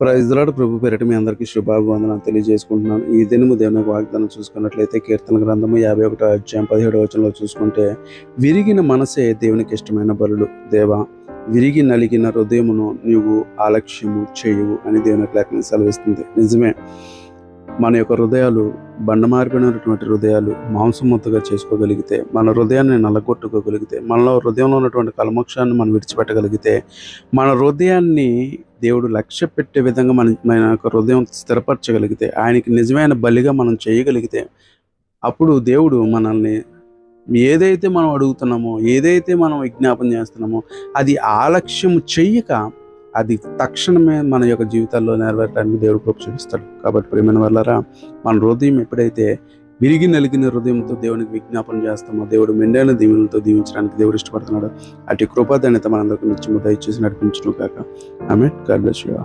Praise lord. ప్రభు పేరిట మీ అందరికీ శుభాభివందనాలు తెలియజేసుకుంటున్నాను. ఈ దినము దేవుని వాగ్దానం చూసుకున్నట్లయితే కీర్తన గ్రంథము 51వ అధ్యాయం 17వ వచనంలో చూసుకుంటే, విరిగిన మనసే దేవునికి ఇష్టమైన బలులు. దేవా, విరిగి నలిగిన హృదయమును నీవు ఆలక్ష్యము చేయవు అని దేవుని లేఖనం సెలవిస్తుంది. నిజమే, మన యొక్క హృదయాలు బండమారిపోయినటువంటి హృదయాలు మాంసముద్దగా చేసుకోగలిగితే, మన హృదయాన్ని నల్లగొట్టుకోగలిగితే, మనలో హృదయంలో ఉన్నటువంటి కల్మోక్షాన్ని మనం విడిచిపెట్టగలిగితే, మన హృదయాన్ని దేవుడు లక్ష్య పెట్టే విధంగా మన యొక్క హృదయం స్థిరపరచగలిగితే, ఆయనకి నిజమైన బలిగా మనం చేయగలిగితే, అప్పుడు దేవుడు మనల్ని ఏదైతే మనం అడుగుతున్నామో, ఏదైతే మనం విజ్ఞాపన చేస్తున్నామో అది ఆలక్ష్యం చెయ్యక అది తక్షణమే మన యొక్క జీవితాల్లో నెరవేరడానికి దేవుడు కృప చూపిస్తాడు. కాబట్టి ప్రియమైన వాళ్ళారా, మన హృదయం ఎప్పుడైతే విరిగి నలిగిన హృదయంతో దేవునికి విజ్ఞాపన చేస్తామో, దేవుడు మెండైన దీవులతో దీవించడానికి దేవుడు ఇష్టపడుతున్నాడు. అటు కృపాధన్యత మనందరికీ నిత్యము దయచేసి నడిపించును కాక. ఆమేన్. God bless you.